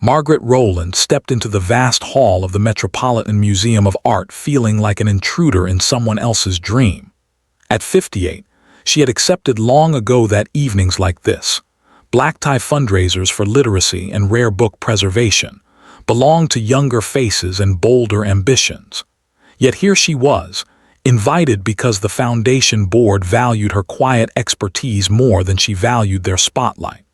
Margaret Rowland stepped into the vast hall of the Metropolitan Museum of Art feeling like an intruder in someone else's dream. At 58, she had accepted long ago that evenings like this, black tie fundraisers for literacy and rare book preservation, belonged to younger faces and bolder ambitions. Yet here she was, invited because the foundation board valued her quiet expertise more than she valued their spotlight.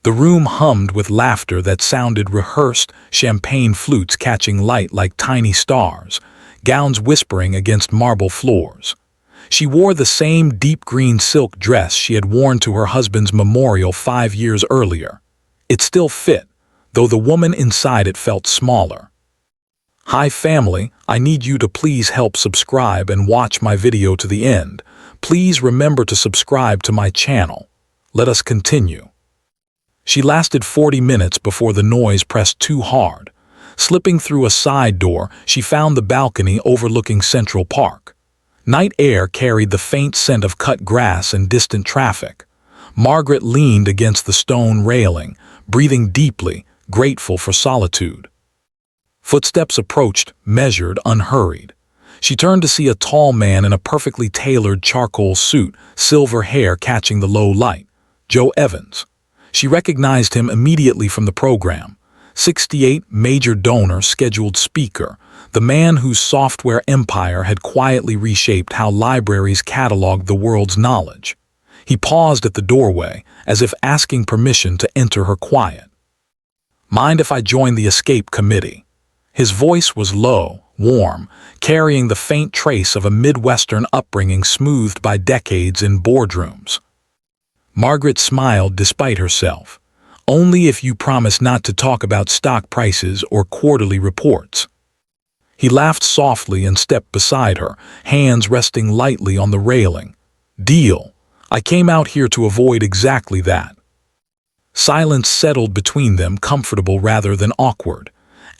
The room hummed with laughter that sounded rehearsed, champagne flutes catching light like tiny stars, gowns whispering against marble floors. She wore the same deep green silk dress she had worn to her husband's memorial 5 years earlier. It still fit, though the woman inside it felt smaller. "Hi family, I need you to please help subscribe and watch my video to the end. Please remember to subscribe to my channel. Let us continue." She lasted 40 minutes before the noise pressed too hard. Slipping through a side door, she found the balcony overlooking Central Park. Night air carried the faint scent of cut grass and distant traffic. Margaret leaned against the stone railing, breathing deeply, grateful for solitude. Footsteps approached, measured, unhurried. She turned to see a tall man in a perfectly tailored charcoal suit, silver hair catching the low light. Joe Evans. She recognized him immediately from the program. 68, major donor, scheduled speaker, the man whose software empire had quietly reshaped how libraries cataloged the world's knowledge. He paused at the doorway, as if asking permission to enter her quiet. "Mind if I join the escape committee?" His voice was low, warm, carrying the faint trace of a Midwestern upbringing smoothed by decades in boardrooms. Margaret smiled despite herself. "Only if you promise not to talk about stock prices or quarterly reports." He laughed softly and stepped beside her, hands resting lightly on the railing. "Deal. I came out here to avoid exactly that." Silence settled between them, comfortable rather than awkward.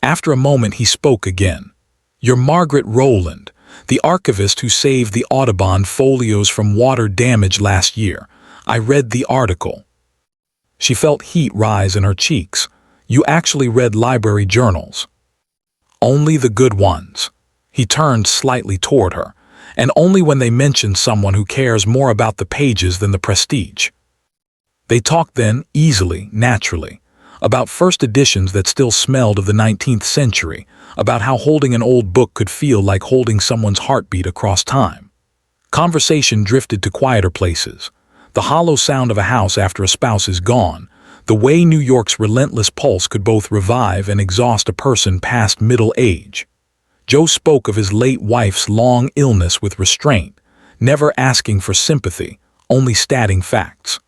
After a moment he spoke again. "You're Margaret Rowland, the archivist who saved the Audubon folios from water damage last year. I read the article." She felt heat rise in her cheeks. "You actually read library journals?" "Only the good ones." He turned slightly toward her. "And only when they mention someone who cares more about the pages than the prestige." They talked then, easily, naturally, about first editions that still smelled of the 19th century, about how holding an old book could feel like holding someone's heartbeat across time. Conversation drifted to quieter places. The hollow sound of a house after a spouse is gone, the way New York's relentless pulse could both revive and exhaust a person past middle age. Joe spoke of his late wife's long illness with restraint, never asking for sympathy, only stating facts.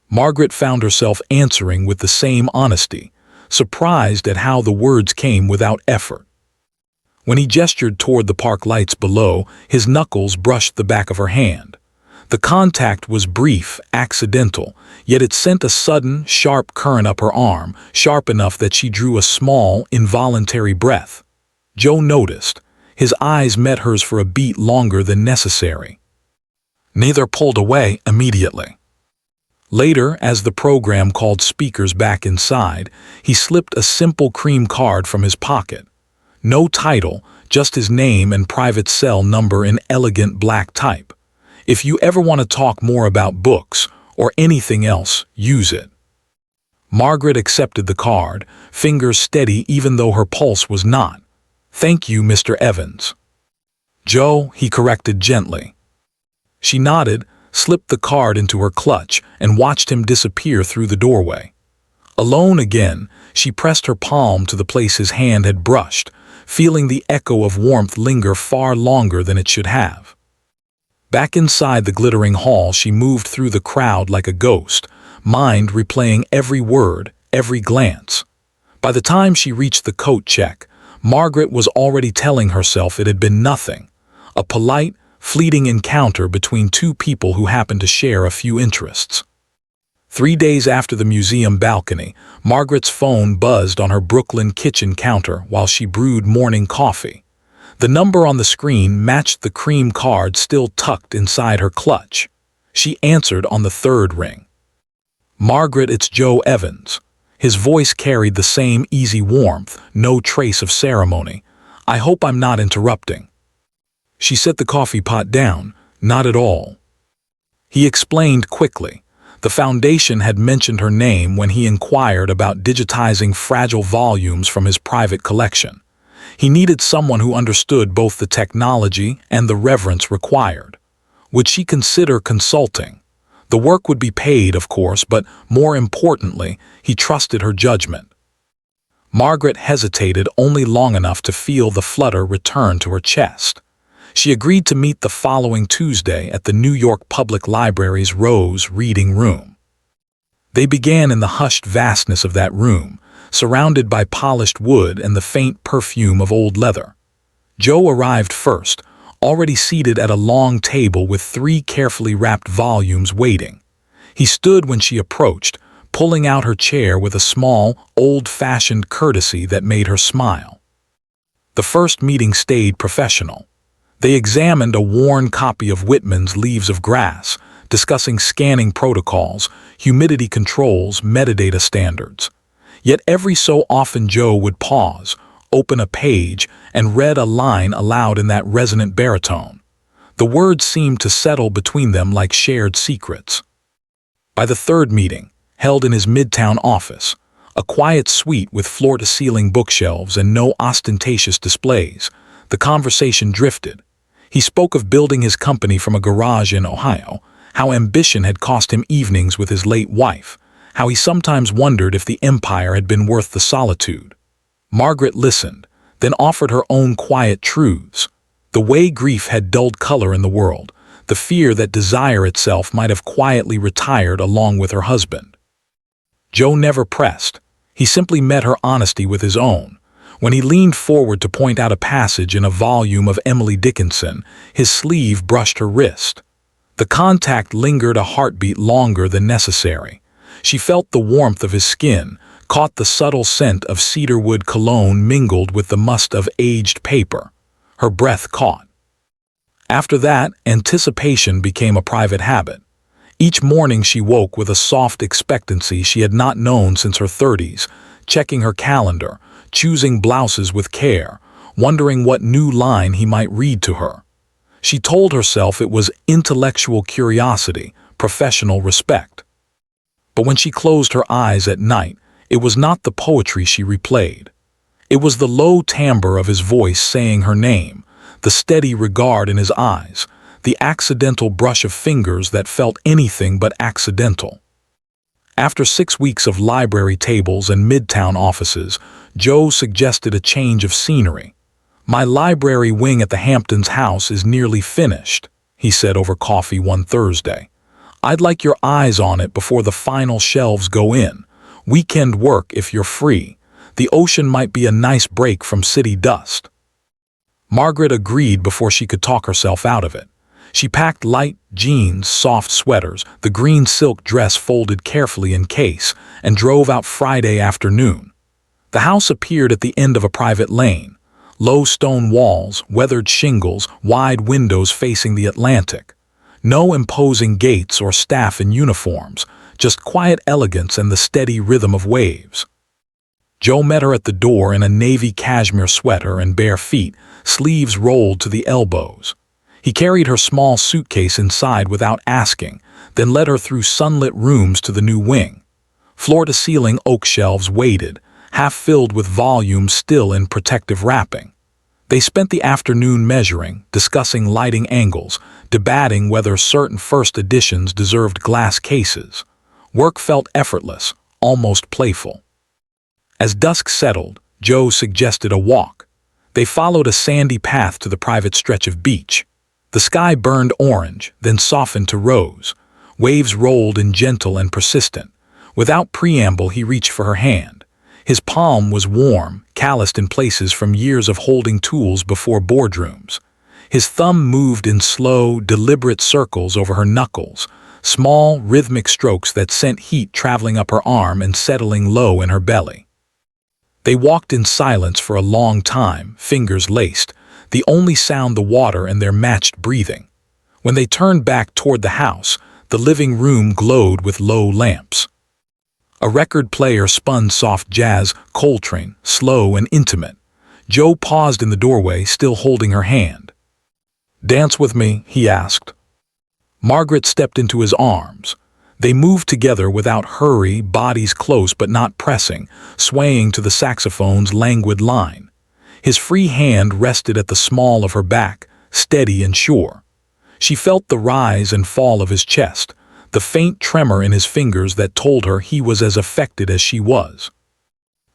Margaret found herself answering with the same honesty, surprised at how the words came without effort. When he gestured toward the park lights below, his knuckles brushed the back of her hand. The contact was brief, accidental, yet it sent a sudden, sharp current up her arm, sharp enough that she drew a small, involuntary breath. Joe noticed. His eyes met hers for a beat longer than necessary. Neither pulled away immediately. Later, as the program called speakers back inside, he slipped a simple cream card from his pocket. No title, just his name and private cell number in elegant black type. "If you ever want to talk more about books, or anything else, use it." Margaret accepted the card, fingers steady even though her pulse was not. "Thank you, Mr. Evans." "Joe," he corrected gently. She nodded, slipped the card into her clutch, and watched him disappear through the doorway. Alone again, she pressed her palm to the place his hand had brushed, feeling the echo of warmth linger far longer than it should have. Back inside the glittering hall, she moved through the crowd like a ghost, mind replaying every word, every glance. By the time she reached the coat check, Margaret was already telling herself it had been nothing, a polite, fleeting encounter between two people who happened to share a few interests. 3 days after the museum balcony, Margaret's phone buzzed on her Brooklyn kitchen counter while she brewed morning coffee. The number on the screen matched the cream card still tucked inside her clutch. She answered on the third ring. "Margaret, it's Joe Evans." His voice carried the same easy warmth, no trace of ceremony. "I hope I'm not interrupting." She set the coffee pot down. "Not at all." He explained quickly. The foundation had mentioned her name when he inquired about digitizing fragile volumes from his private collection. He needed someone who understood both the technology and the reverence required. Would she consider consulting? The work would be paid, of course, but more importantly, he trusted her judgment. Margaret hesitated only long enough to feel the flutter return to her chest. She agreed to meet the following Tuesday at the New York Public Library's Rose Reading Room. They began in the hushed vastness of that room, surrounded by polished wood and the faint perfume of old leather. Joe arrived first, already seated at a long table with 3 carefully wrapped volumes waiting. He stood when she approached, pulling out her chair with a small, old-fashioned courtesy that made her smile. The first meeting stayed professional. They examined a worn copy of Whitman's Leaves of Grass, discussing scanning protocols, humidity controls, metadata standards. Yet every so often Joe would pause, open a page, and read a line aloud in that resonant baritone. The words seemed to settle between them like shared secrets. By the third meeting, held in his midtown office, a quiet suite with floor-to-ceiling bookshelves and no ostentatious displays, the conversation drifted. He spoke of building his company from a garage in Ohio, how ambition had cost him evenings with his late wife, how he sometimes wondered if the empire had been worth the solitude. Margaret listened, then offered her own quiet truths. The way grief had dulled color in the world, the fear that desire itself might have quietly retired along with her husband. Joe never pressed. He simply met her honesty with his own. When he leaned forward to point out a passage in a volume of Emily Dickinson, his sleeve brushed her wrist. The contact lingered a heartbeat longer than necessary. She felt the warmth of his skin, caught the subtle scent of cedarwood cologne mingled with the must of aged paper. Her breath caught. After that, anticipation became a private habit. Each morning she woke with a soft expectancy she had not known since her 30s, checking her calendar, choosing blouses with care, wondering what new line he might read to her. She told herself it was intellectual curiosity, professional respect. But when she closed her eyes at night, it was not the poetry she replayed. It was the low timbre of his voice saying her name, the steady regard in his eyes, the accidental brush of fingers that felt anything but accidental. After 6 weeks of library tables and midtown offices, Joe suggested a change of scenery. "My library wing at the Hamptons house is nearly finished," he said over coffee one Thursday. "I'd like your eyes on it before the final shelves go in. Weekend work if you're free. The ocean might be a nice break from city dust." Margaret agreed before she could talk herself out of it. She packed light jeans, soft sweaters, the green silk dress folded carefully in case, and drove out Friday afternoon. The house appeared at the end of a private lane. Low stone walls, weathered shingles, wide windows facing the Atlantic. No imposing gates or staff in uniforms, just quiet elegance and the steady rhythm of waves. Joe met her at the door in a navy cashmere sweater and bare feet, sleeves rolled to the elbows. He carried her small suitcase inside without asking, then led her through sunlit rooms to the new wing. Floor-to-ceiling oak shelves waited, half filled with volumes still in protective wrapping. They spent the afternoon measuring, discussing lighting angles, debating whether certain first editions deserved glass cases. Work felt effortless, almost playful. As dusk settled, Joe suggested a walk. They followed a sandy path to the private stretch of beach. The sky burned orange, then softened to rose. Waves rolled in gentle and persistent. Without preamble, he reached for her hand. His palm was warm, calloused in places from years of holding tools before boardrooms. His thumb moved in slow, deliberate circles over her knuckles, small, rhythmic strokes that sent heat traveling up her arm and settling low in her belly. They walked in silence for a long time, fingers laced, the only sound the water and their matched breathing. When they turned back toward the house, the living room glowed with low lamps. A record player spun soft jazz, Coltrane, slow and intimate. Joe paused in the doorway, still holding her hand. "Dance with me?" he asked. Margaret stepped into his arms. They moved together without hurry, bodies close but not pressing, swaying to the saxophone's languid line. His free hand rested at the small of her back, steady and sure. She felt the rise and fall of his chest, the faint tremor in his fingers that told her he was as affected as she was.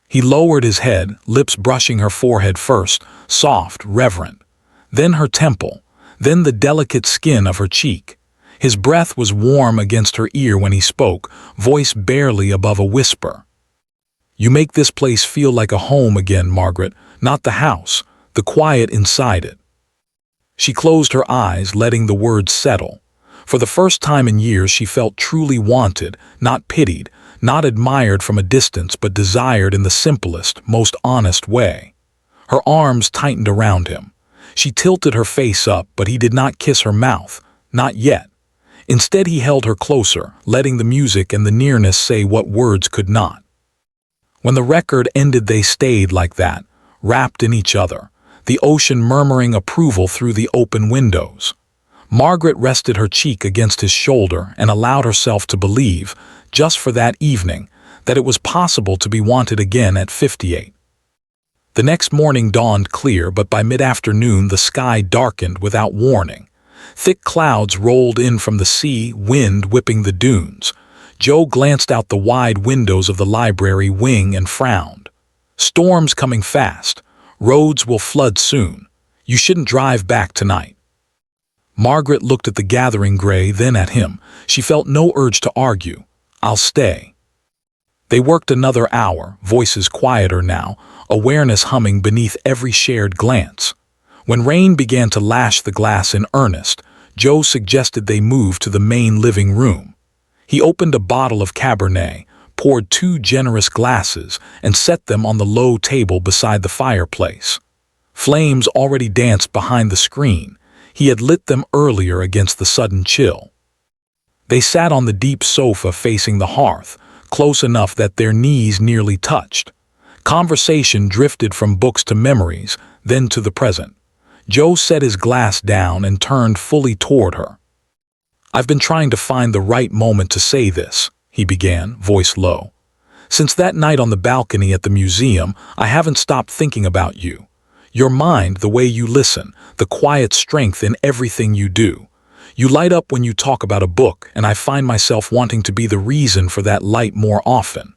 He lowered his head, lips brushing her forehead first, soft, reverent. Then her temple, then the delicate skin of her cheek. His breath was warm against her ear when he spoke, voice barely above a whisper. "You make this place feel like a home again, Margaret, not the house, the quiet inside it." She closed her eyes, letting the words settle. For the first time in years she felt truly wanted, not pitied, not admired from a distance but desired in the simplest, most honest way. Her arms tightened around him. She tilted her face up, but he did not kiss her mouth, not yet. Instead he held her closer, letting the music and the nearness say what words could not. When the record ended they stayed like that, wrapped in each other, the ocean murmuring approval through the open windows. Margaret rested her cheek against his shoulder and allowed herself to believe, just for that evening, that it was possible to be wanted again at 58. The next morning dawned clear, but by mid-afternoon the sky darkened without warning. Thick clouds rolled in from the sea, wind whipping the dunes. Joe glanced out the wide windows of the library wing and frowned. "Storm's coming fast. Roads will flood soon. You shouldn't drive back tonight." Margaret looked at the gathering gray, then at him. She felt no urge to argue. "I'll stay." They worked another hour, voices quieter now, awareness humming beneath every shared glance. When rain began to lash the glass in earnest, Joe suggested they move to the main living room. He opened a bottle of Cabernet, poured 2 generous glasses, and set them on the low table beside the fireplace. Flames already danced behind the screen. He had lit them earlier against the sudden chill. They sat on the deep sofa facing the hearth, close enough that their knees nearly touched. Conversation drifted from books to memories, then to the present. Joe set his glass down and turned fully toward her. "I've been trying to find the right moment to say this," he began, voice low. "Since that night on the balcony at the museum, I haven't stopped thinking about you. Your mind, the way you listen, the quiet strength in everything you do. You light up when you talk about a book, and I find myself wanting to be the reason for that light more often."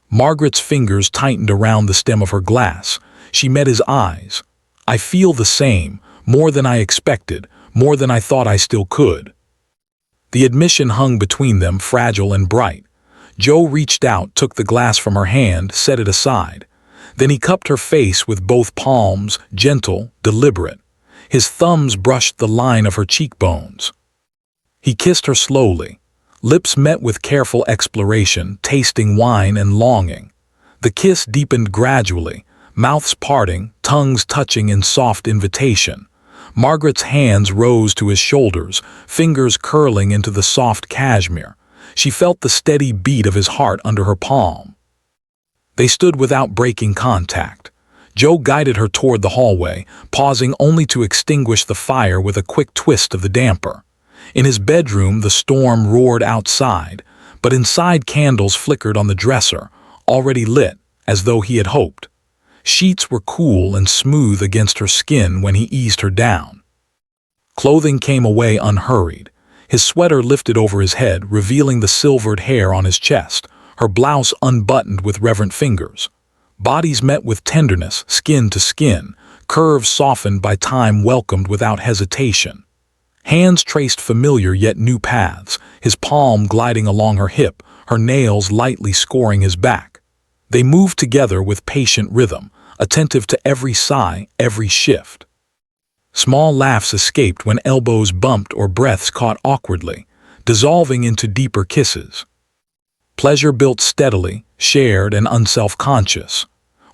Margaret's fingers tightened around the stem of her glass. She met his eyes. "I feel the same, more than I expected, more than I thought I still could." The admission hung between them, fragile and bright. Joe reached out, took the glass from her hand, set it aside. Then he cupped her face with both palms, gentle, deliberate. His thumbs brushed the line of her cheekbones. He kissed her slowly. Lips met with careful exploration, tasting wine and longing. The kiss deepened gradually, mouths parting, tongues touching in soft invitation. Margaret's hands rose to his shoulders, fingers curling into the soft cashmere. She felt the steady beat of his heart under her palm. They stood without breaking contact. Joe guided her toward the hallway, pausing only to extinguish the fire with a quick twist of the damper. In his bedroom, the storm roared outside, but inside candles flickered on the dresser, already lit, as though he had hoped. Sheets were cool and smooth against her skin when he eased her down. Clothing came away unhurried. His sweater lifted over his head, revealing the silvered hair on his chest, her blouse unbuttoned with reverent fingers. Bodies met with tenderness, skin to skin, curves softened by time welcomed without hesitation. Hands traced familiar yet new paths, his palm gliding along her hip, her nails lightly scoring his back. They moved together with patient rhythm, attentive to every sigh, every shift. Small laughs escaped when elbows bumped or breaths caught awkwardly, dissolving into deeper kisses. Pleasure built steadily, shared and unself-conscious.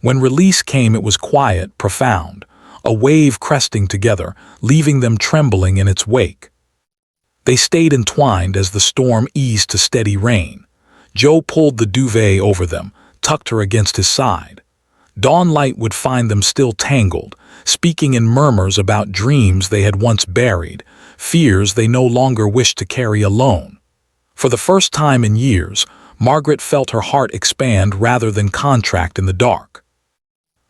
When release came, it was quiet, profound, a wave cresting together, leaving them trembling in its wake. They stayed entwined as the storm eased to steady rain. Joe pulled the duvet over them, tucked her against his side. Dawnlight would find them still tangled, speaking in murmurs about dreams they had once buried, fears they no longer wished to carry alone. For the first time in years, Margaret felt her heart expand rather than contract in the dark.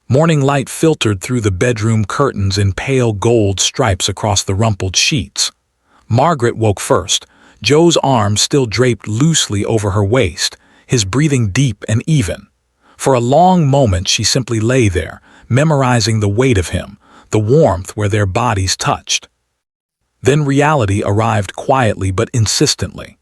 Morning light filtered through the bedroom curtains in pale gold stripes across the rumpled sheets. Margaret woke first, Joe's arms still draped loosely over her waist, his breathing deep and even. For a long moment she simply lay there, memorizing the weight of him, the warmth where their bodies touched. Then reality arrived quietly but insistently.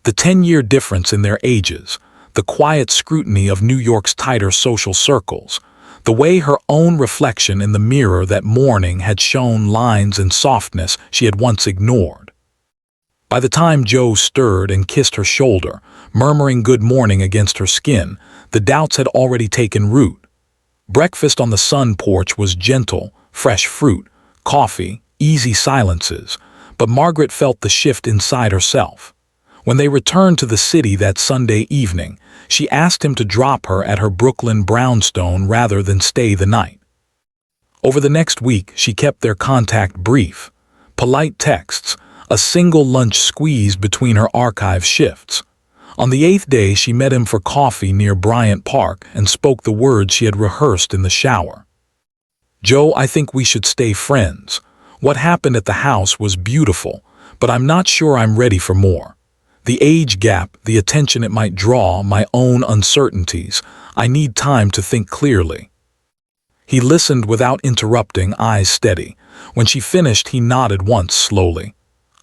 The 10-year difference in their ages, the quiet scrutiny of New York's tighter social circles, the way her own reflection in the mirror that morning had shown lines and softness she had once ignored. By the time Joe stirred and kissed her shoulder, murmuring good morning against her skin, the doubts had already taken root. Breakfast on the sun porch was gentle, fresh fruit, coffee, easy silences, but Margaret felt the shift inside herself. When they returned to the city that Sunday evening, she asked him to drop her at her Brooklyn brownstone rather than stay the night. Over the next week, she kept their contact brief. Polite texts, a single lunch squeezed between her archive shifts. On the 8th day, she met him for coffee near Bryant Park and spoke the words she had rehearsed in the shower. "Joe, I think we should stay friends. What happened at the house was beautiful, but I'm not sure I'm ready for more. The age gap, the attention it might draw, my own uncertainties. I need time to think clearly." He listened without interrupting, eyes steady. When she finished, he nodded once slowly.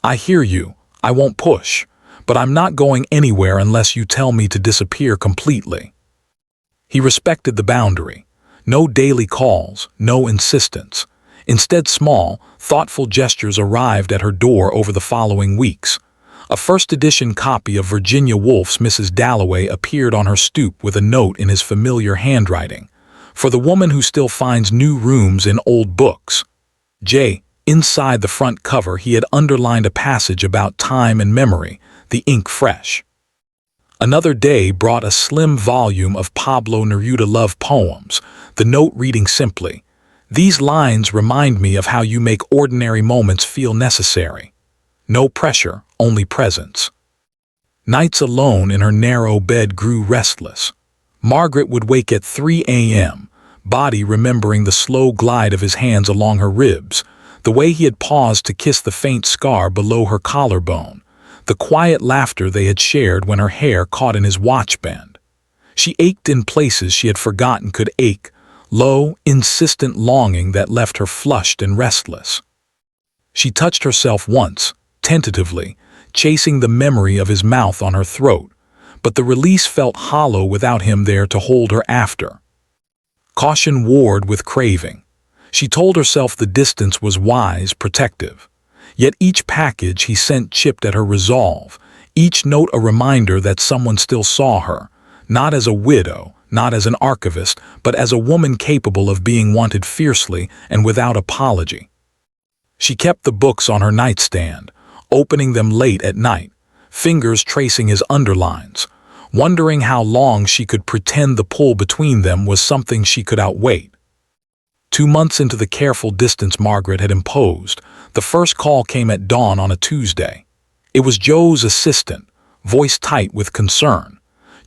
"I hear you. I won't push. But I'm not going anywhere unless you tell me to disappear completely." He respected the boundary. No daily calls, no insistence. Instead, small, thoughtful gestures arrived at her door over the following weeks. A first-edition copy of Virginia Woolf's Mrs. Dalloway appeared on her stoop with a note in his familiar handwriting. "For the woman who still finds new rooms in old books." Inside the front cover, he had underlined a passage about time and memory, the ink fresh. Another day brought a slim volume of Pablo Neruda love poems, the note reading simply, "These lines remind me of how you make ordinary moments feel necessary." No pressure, only presence. Nights alone in her narrow bed grew restless. Margaret would wake at 3 a.m., body remembering the slow glide of his hands along her ribs, the way he had paused to kiss the faint scar below her collarbone, the quiet laughter they had shared when her hair caught in his watchband. She ached in places she had forgotten could ache, low, insistent longing that left her flushed and restless. She touched herself once, tentatively, chasing the memory of his mouth on her throat, but the release felt hollow without him there to hold her after. Caution warred with craving. She told herself the distance was wise, protective. Yet each package he sent chipped at her resolve, each note a reminder that someone still saw her, not as a widow, not as an archivist, but as a woman capable of being wanted fiercely and without apology. She kept the books on her nightstand, opening them late at night, fingers tracing his underlines, wondering how long she could pretend the pull between them was something she could outwait. 2 months into the careful distance Margaret had imposed, the first call came at dawn on a Tuesday. It was Joe's assistant, voice tight with concern.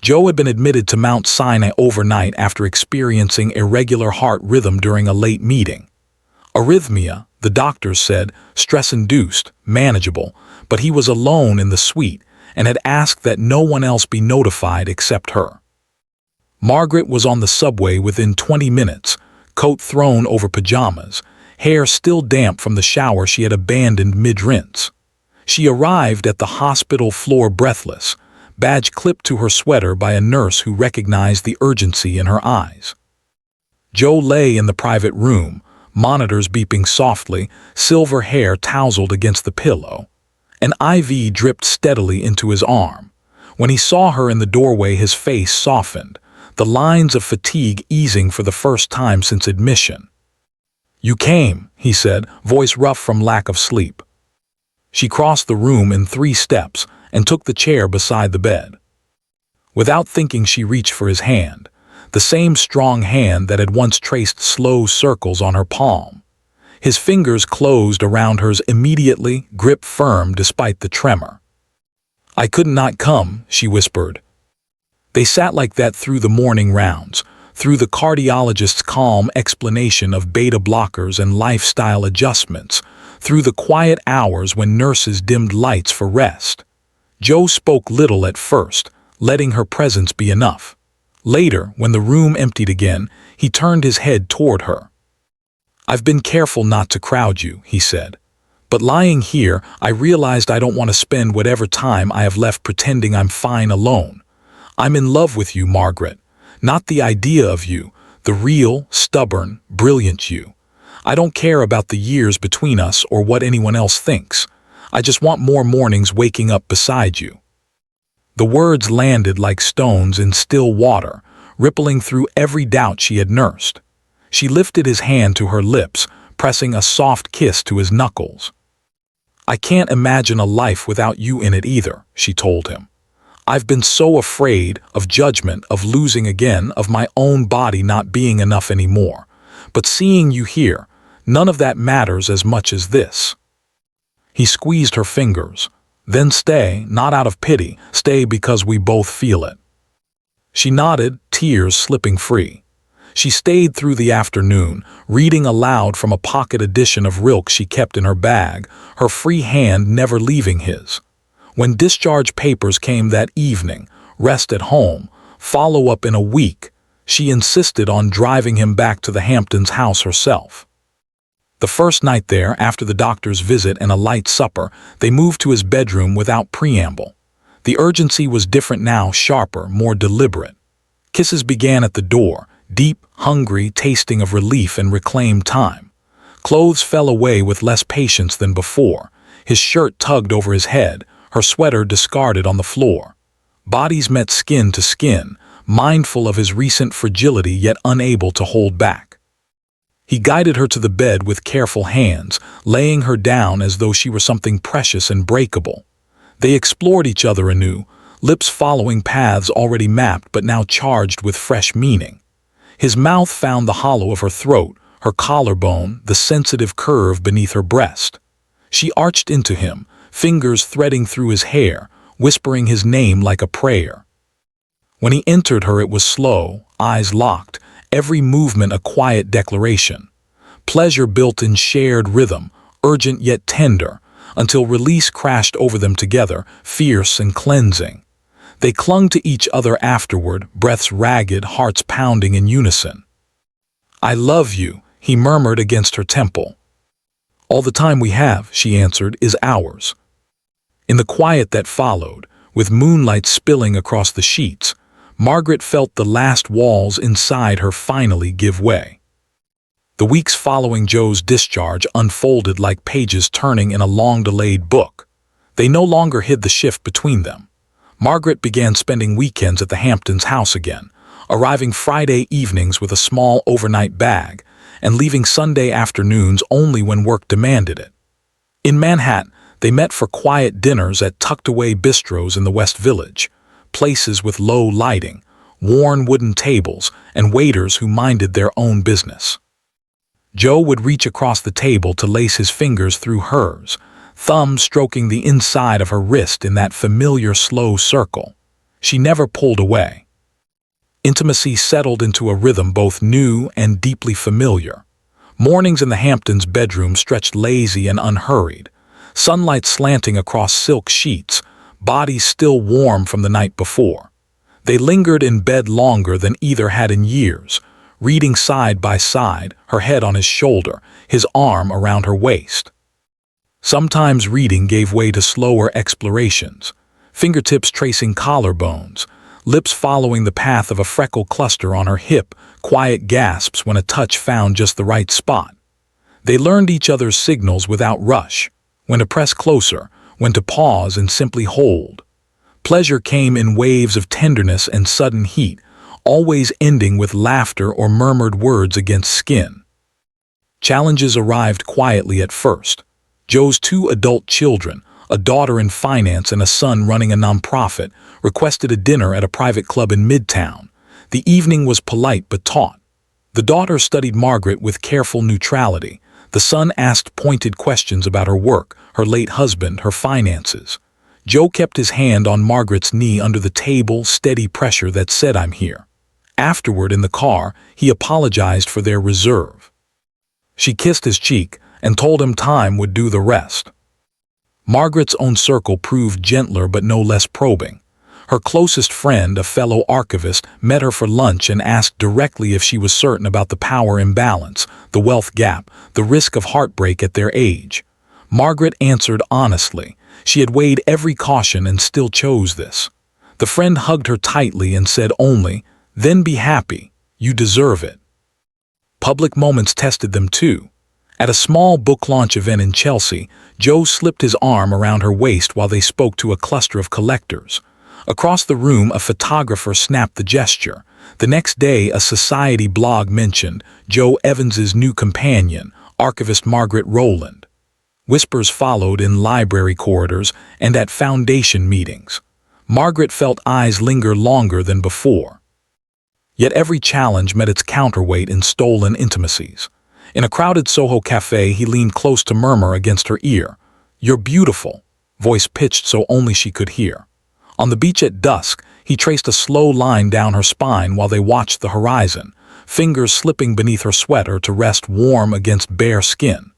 Joe had been admitted to Mount Sinai overnight after experiencing irregular heart rhythm during a late meeting. Arrhythmia, the doctors said, stress-induced, manageable, but he was alone in the suite and had asked that no one else be notified except her. Margaret was on the subway within 20 minutes, coat thrown over pajamas, hair still damp from the shower she had abandoned mid-rinse. She arrived at the hospital floor breathless, badge clipped to her sweater by a nurse who recognized the urgency in her eyes. Joe lay in the private room, monitors beeping softly, silver hair tousled against the pillow. An IV dripped steadily into his arm. When he saw her in the doorway, his face softened, the lines of fatigue easing for the first time since admission. "You came," he said, voice rough from lack of sleep. She crossed the room in 3 steps and took the chair beside the bed. Without thinking, she reached for his hand, the same strong hand that had once traced slow circles on her palm. His fingers closed around hers immediately, grip firm despite the tremor. "I could not come," she whispered. They sat like that through the morning rounds, through the cardiologist's calm explanation of beta blockers and lifestyle adjustments, through the quiet hours when nurses dimmed lights for rest. Joe spoke little at first, letting her presence be enough. Later, when the room emptied again, he turned his head toward her. "I've been careful not to crowd you," he said. "But lying here, I realized I don't want to spend whatever time I have left pretending I'm fine alone. I'm in love with you, Margaret. Not the idea of you, the real, stubborn, brilliant you. I don't care about the years between us or what anyone else thinks. I just want more mornings waking up beside you." The words landed like stones in still water, rippling through every doubt she had nursed. She lifted his hand to her lips, pressing a soft kiss to his knuckles. "I can't imagine a life without you in it either," she told him. "I've been so afraid of judgment, of losing again, of my own body not being enough anymore. But seeing you here, none of that matters as much as this." He squeezed her fingers. "Then stay, not out of pity, stay because we both feel it." She nodded, tears slipping free. She stayed through the afternoon, reading aloud from a pocket edition of Rilke she kept in her bag, her free hand never leaving his. When discharge papers came that evening, rest at home, follow up in a week, she insisted on driving him back to the Hamptons house herself. The first night there, after the doctor's visit and a light supper, they moved to his bedroom without preamble. The urgency was different now, sharper, more deliberate. Kisses began at the door, deep, hungry, tasting of relief and reclaimed time. Clothes fell away with less patience than before. His shirt tugged over his head, her sweater discarded on the floor. Bodies met skin to skin, mindful of his recent fragility yet unable to hold back. He guided her to the bed with careful hands, laying her down as though she were something precious and breakable. They explored each other anew, lips following paths already mapped but now charged with fresh meaning. His mouth found the hollow of her throat, her collarbone, the sensitive curve beneath her breast. She arched into him, fingers threading through his hair, whispering his name like a prayer. When he entered her, it was slow, eyes locked, every movement a quiet declaration. Pleasure built in shared rhythm, urgent yet tender, until release crashed over them together, fierce and cleansing. They clung to each other afterward, breaths ragged, hearts pounding in unison. "I love you," he murmured against her temple. "All the time we have," she answered, "is ours." In the quiet that followed, with moonlight spilling across the sheets, Margaret felt the last walls inside her finally give way. The weeks following Joe's discharge unfolded like pages turning in a long-delayed book. They no longer hid the shift between them. Margaret began spending weekends at the Hamptons house again, arriving Friday evenings with a small overnight bag, and leaving Sunday afternoons only when work demanded it. In Manhattan, they met for quiet dinners at tucked-away bistros in the West Village, places with low lighting, worn wooden tables, and waiters who minded their own business. Joe would reach across the table to lace his fingers through hers, thumb stroking the inside of her wrist in that familiar slow circle. She never pulled away. Intimacy settled into a rhythm both new and deeply familiar. Mornings in the Hamptons' bedroom stretched lazy and unhurried, sunlight slanting across silk sheets, bodies still warm from the night before. They lingered in bed longer than either had in years, reading side by side, her head on his shoulder, his arm around her waist. Sometimes reading gave way to slower explorations, fingertips tracing collarbones, lips following the path of a freckle cluster on her hip, quiet gasps when a touch found just the right spot. They learned each other's signals without rush, when to press closer, when to pause and simply hold. Pleasure came in waves of tenderness and sudden heat, always ending with laughter or murmured words against skin. Challenges arrived quietly at first. Joe's 2 adult children, A daughter in finance and a son running a nonprofit requested a dinner at a private club in Midtown. The evening was polite but taut. The daughter studied Margaret with careful neutrality. The son asked pointed questions about her work, her late husband, her finances. Joe kept his hand on Margaret's knee under the table, steady pressure that said, "I'm here." Afterward, in the car, he apologized for their reserve. She kissed his cheek and told him time would do the rest. Margaret's own circle proved gentler but no less probing. Her closest friend, a fellow archivist, met her for lunch and asked directly if she was certain about the power imbalance, the wealth gap, the risk of heartbreak at their age. Margaret answered honestly. She had weighed every caution and still chose this. The friend hugged her tightly and said only, "Then be happy. You deserve it." Public moments tested them too. At a small book launch event in Chelsea, Joe slipped his arm around her waist while they spoke to a cluster of collectors. Across the room, a photographer snapped the gesture. The next day, a society blog mentioned Joe Evans's new companion, archivist Margaret Rowland. Whispers followed in library corridors and at foundation meetings. Margaret felt eyes linger longer than before. Yet every challenge met its counterweight in stolen intimacies. In a crowded Soho cafe, he leaned close to murmur against her ear, "You're beautiful," voice pitched so only she could hear. On the beach at dusk, he traced a slow line down her spine while they watched the horizon, fingers slipping beneath her sweater to rest warm against bare skin.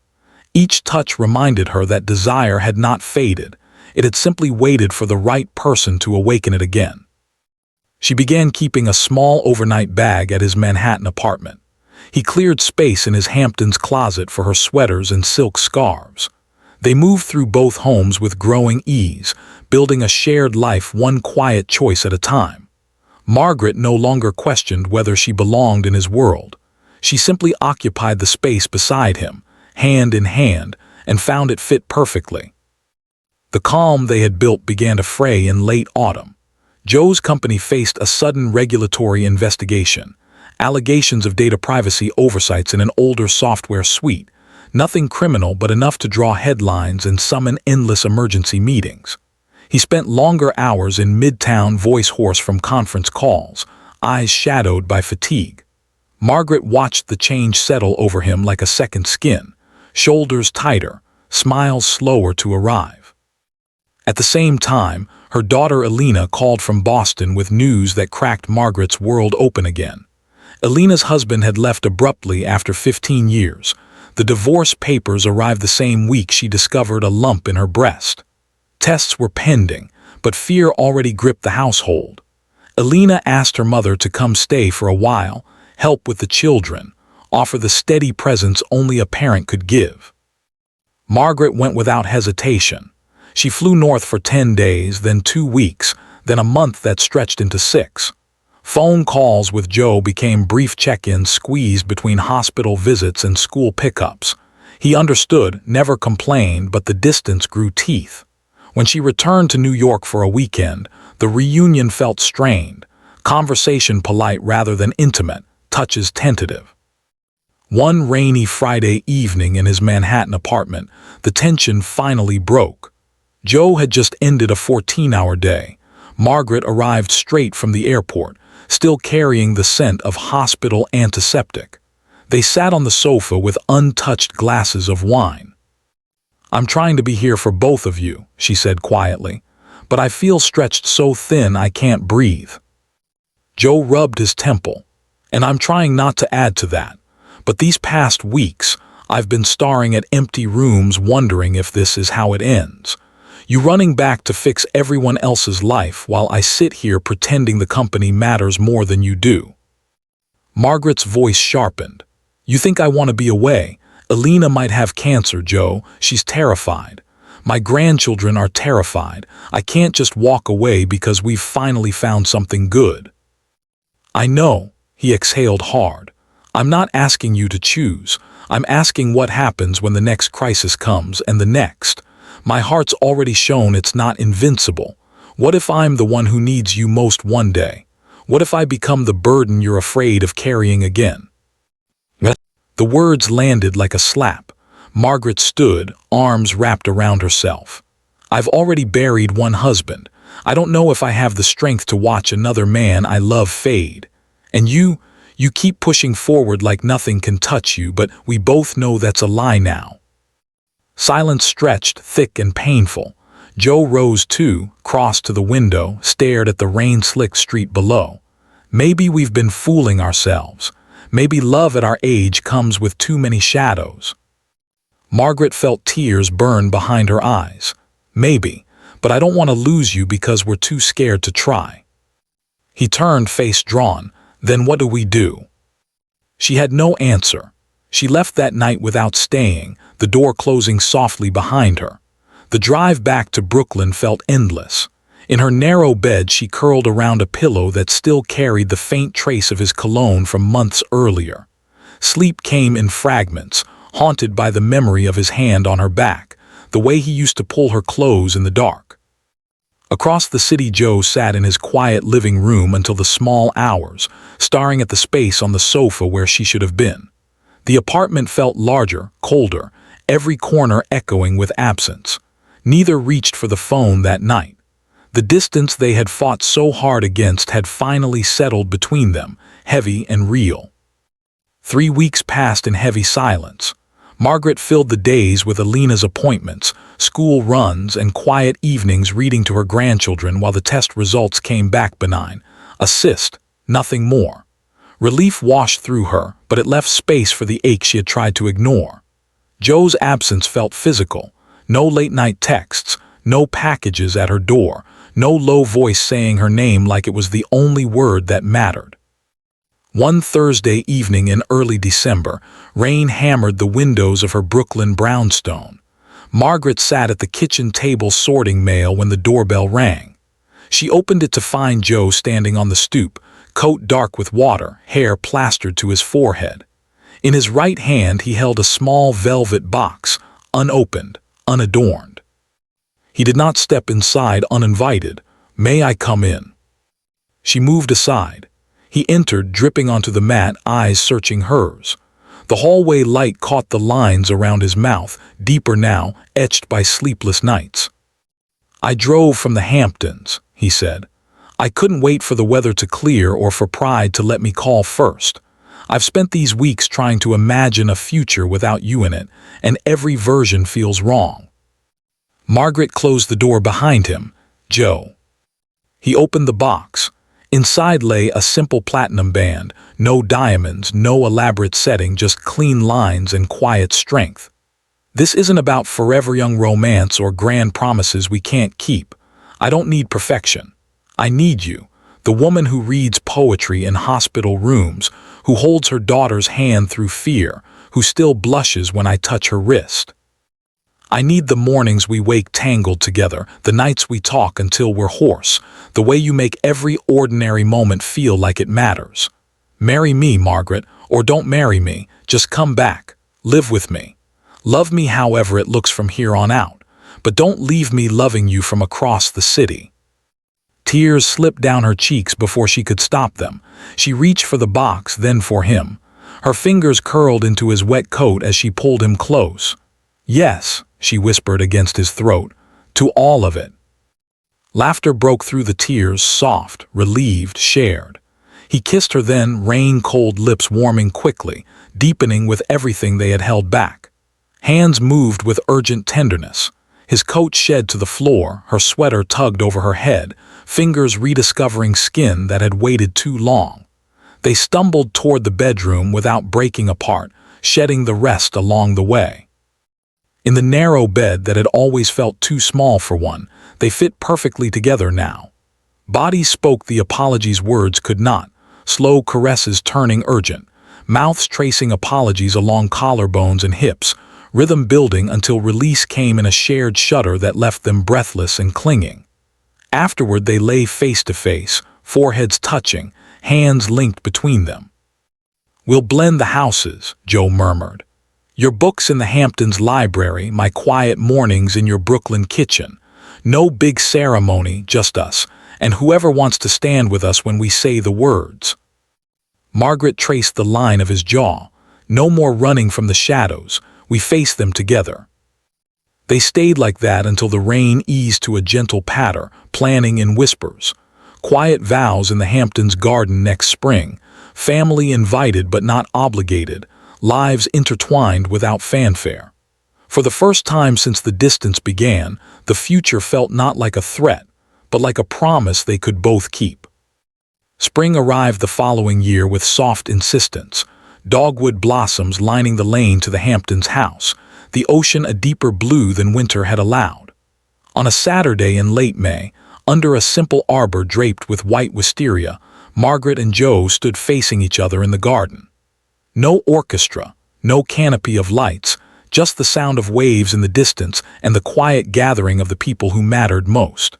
Each touch reminded her that desire had not faded. It had simply waited for the right person to awaken it again. She began keeping a small overnight bag at his Manhattan apartment. He cleared space in his Hamptons closet for her sweaters and silk scarves. They moved through both homes with growing ease, building a shared life one quiet choice at a time. Margaret no longer questioned whether she belonged in his world. She simply occupied the space beside him, hand in hand, and found it fit perfectly. The calm they had built began to fray in late autumn. Joe's company faced a sudden regulatory investigation, allegations of data privacy oversights in an older software suite. Nothing criminal, but enough to draw headlines and summon endless emergency meetings. He spent longer hours in Midtown, voice hoarse from conference calls, eyes shadowed by fatigue. Margaret watched the change settle over him like a second skin, shoulders tighter, smiles slower to arrive. At the same time, her daughter Alina called from Boston with news that cracked Margaret's world open again. Alina's husband had left abruptly after 15 years. The divorce papers arrived the same week she discovered a lump in her breast. Tests were pending, but fear already gripped the household. Alina asked her mother to come stay for a while, help with the children, offer the steady presence only a parent could give. Margaret went without hesitation. She flew north for 10 days, then 2 weeks, then a month that stretched into 6. Phone calls with Joe became brief check-ins squeezed between hospital visits and school pickups. He understood, never complained, but the distance grew teeth. When she returned to New York for a weekend, the reunion felt strained, conversation polite rather than intimate, touches tentative. One rainy Friday evening in his Manhattan apartment, the tension finally broke. Joe had just ended a 14-hour day. Margaret arrived straight from the airport, still carrying the scent of hospital antiseptic. They sat on the sofa with untouched glasses of wine. "I'm trying to be here for both of you," she said quietly, "but I feel stretched so thin I can't breathe." Joe rubbed his temple. "And I'm trying not to add to that. But these past weeks, I've been staring at empty rooms wondering if this is how it ends. You running back to fix everyone else's life while I sit here pretending the company matters more than you do." Margaret's voice sharpened. "You think I want to be away? Alina might have cancer, Joe. She's terrified. My grandchildren are terrified. I can't just walk away because we've finally found something good." "I know," he exhaled hard. "I'm not asking you to choose. I'm asking what happens when the next crisis comes and the next. My heart's already shown it's not invincible. What if I'm the one who needs you most one day? What if I become the burden you're afraid of carrying again?" The words landed like a slap. Margaret stood, arms wrapped around herself. I've already buried one husband. I don't know if I have the strength to watch another man I love fade. And you keep pushing forward like nothing can touch you, but we both know that's a lie now." Silence stretched, thick and painful. Joe rose too, crossed to the window, stared at the rain-slicked street below. Maybe we've been fooling ourselves. Maybe love at our age comes with too many shadows. Margaret felt tears burn behind her eyes. Maybe, but I don't want to lose you because we're too scared to try. He turned, face drawn. Then what do we do? She had no answer. She left that night without staying, the door closing softly behind her. The drive back to Brooklyn felt endless. In her narrow bed, she curled around a pillow that still carried the faint trace of his cologne from months earlier. Sleep came in fragments, haunted by the memory of his hand on her back, the way he used to pull her clothes in the dark. Across the city, Joe sat in his quiet living room until the small hours, staring at the space on the sofa where she should have been. The apartment felt larger, colder, every corner echoing with absence. Neither reached for the phone that night. The distance they had fought so hard against had finally settled between them, heavy and real. 3 weeks passed in heavy silence. Margaret filled the days with Alina's appointments, school runs, and quiet evenings reading to her grandchildren while the test results came back benign. A cyst, nothing more. Relief washed through her, but it left space for the ache she had tried to ignore. Joe's absence felt physical. No late-night texts, no packages at her door, no low voice saying her name like it was the only word that mattered. One Thursday evening in early December, rain hammered the windows of her Brooklyn brownstone. Margaret sat at the kitchen table sorting mail when the doorbell rang. She opened it to find Joe standing on the stoop, coat dark with water, hair plastered to his forehead. In his right hand he held a small velvet box, unopened, unadorned. He did not step inside uninvited. "May I come in?" She moved aside. He entered, dripping onto the mat, eyes searching hers. The hallway light caught the lines around his mouth, deeper now, etched by sleepless nights. "I drove from the Hamptons," he said. "I couldn't wait for the weather to clear or for pride to let me call first. I've spent these weeks trying to imagine a future without you in it, and every version feels wrong." Margaret closed the door behind him. "Joe." He opened the box. Inside lay a simple platinum band, no diamonds, no elaborate setting, just clean lines and quiet strength. "This isn't about forever young romance or grand promises we can't keep. I don't need perfection. I need you, the woman who reads poetry in hospital rooms, who holds her daughter's hand through fear, who still blushes when I touch her wrist. I need the mornings we wake tangled together, the nights we talk until we're hoarse, the way you make every ordinary moment feel like it matters. Marry me, Margaret, or don't marry me, just come back, live with me. Love me however it looks from here on out, but don't leave me loving you from across the city." Tears slipped down her cheeks before she could stop them. She reached for the box, then for him. Her fingers curled into his wet coat as she pulled him close. "Yes," she whispered against his throat, "to all of it." Laughter broke through the tears, soft, relieved, shared. He kissed her then, rain-cold lips warming quickly, deepening with everything they had held back. Hands moved with urgent tenderness. His coat shed to the floor, her sweater tugged over her head, fingers rediscovering skin that had waited too long. They stumbled toward the bedroom without breaking apart, shedding the rest along the way. In the narrow bed that had always felt too small for one, they fit perfectly together now. Bodies spoke the apologies words could not, slow caresses turning urgent, mouths tracing apologies along collarbones and hips, rhythm building until release came in a shared shudder that left them breathless and clinging. Afterward they lay face to face, foreheads touching, hands linked between them. "We'll blend the houses," Joe murmured. "Your books in the Hamptons library, my quiet mornings in your Brooklyn kitchen. No big ceremony, just us, and whoever wants to stand with us when we say the words." Margaret traced the line of his jaw. "No more running from the shadows. We face them together." They stayed like that until the rain eased to a gentle patter, planning in whispers. Quiet vows in the Hamptons garden next spring, family invited but not obligated, lives intertwined without fanfare. For the first time since the distance began, the future felt not like a threat, but like a promise they could both keep. Spring arrived the following year with soft insistence, dogwood blossoms lining the lane to the Hamptons' house, the ocean a deeper blue than winter had allowed. On a Saturday in late May, under a simple arbor draped with white wisteria, Margaret and Joe stood facing each other in the garden. No orchestra, no canopy of lights, just the sound of waves in the distance and the quiet gathering of the people who mattered most.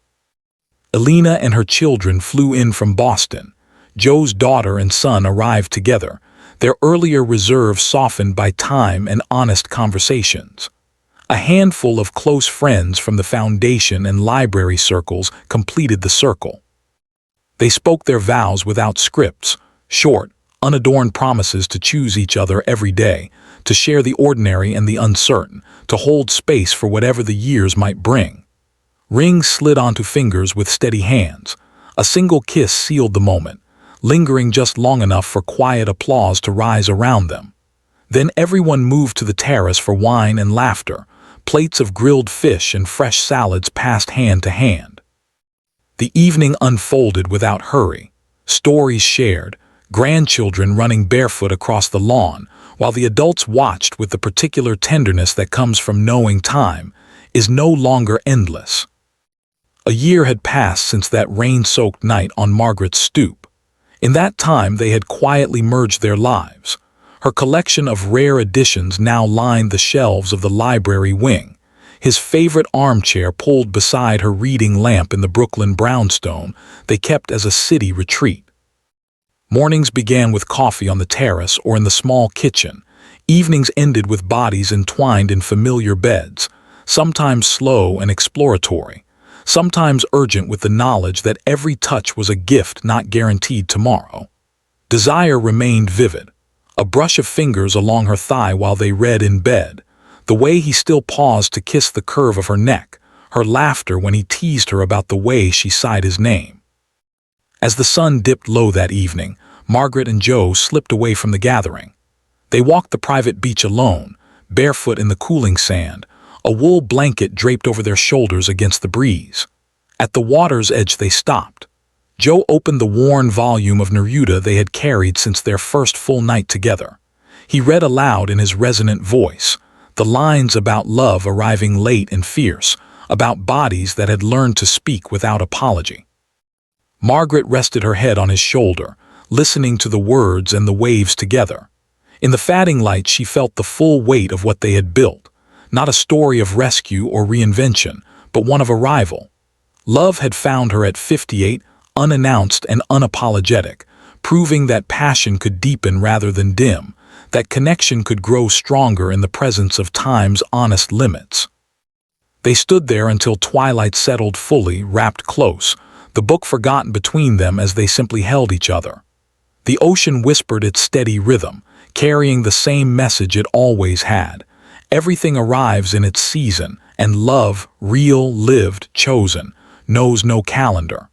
Elena and her children flew in from Boston. Joe's daughter and son arrived together, their earlier reserve softened by time and honest conversations. A handful of close friends from the foundation and library circles completed the circle. They spoke their vows without scripts, short, unadorned promises to choose each other every day, to share the ordinary and the uncertain, to hold space for whatever the years might bring. Rings slid onto fingers with steady hands. A single kiss sealed the moment, lingering just long enough for quiet applause to rise around them. Then everyone moved to the terrace for wine and laughter. Plates of grilled fish and fresh salads passed hand to hand. The evening unfolded without hurry. Stories shared, grandchildren running barefoot across the lawn, while the adults watched with the particular tenderness that comes from knowing time is no longer endless. A year had passed since that rain-soaked night on Margaret's stoop. In that time they had quietly merged their lives. Her collection of rare editions now lined the shelves of the library wing, his favorite armchair pulled beside her reading lamp in the Brooklyn brownstone they kept as a city retreat. Mornings began with coffee on the terrace or in the small kitchen. Evenings ended with bodies entwined in familiar beds, sometimes slow and exploratory, sometimes urgent with the knowledge that every touch was a gift not guaranteed tomorrow. Desire remained vivid, a brush of fingers along her thigh while they read in bed, the way he still paused to kiss the curve of her neck, her laughter when he teased her about the way she sighed his name. As the sun dipped low that evening, Margaret and Joe slipped away from the gathering. They walked the private beach alone, barefoot in the cooling sand, a wool blanket draped over their shoulders against the breeze. At the water's edge they stopped. Joe opened the worn volume of Neruda they had carried since their first full night together. He read aloud in his resonant voice, the lines about love arriving late and fierce, about bodies that had learned to speak without apology. Margaret rested her head on his shoulder, listening to the words and the waves together. In the fading light she felt the full weight of what they had built, not a story of rescue or reinvention, but one of arrival. Love had found her at 58, unannounced and unapologetic, proving that passion could deepen rather than dim, that connection could grow stronger in the presence of time's honest limits. They stood there until twilight settled fully, wrapped close, the book forgotten between them as they simply held each other. The ocean whispered its steady rhythm, carrying the same message it always had. Everything arrives in its season, and love, real, lived, chosen, knows no calendar.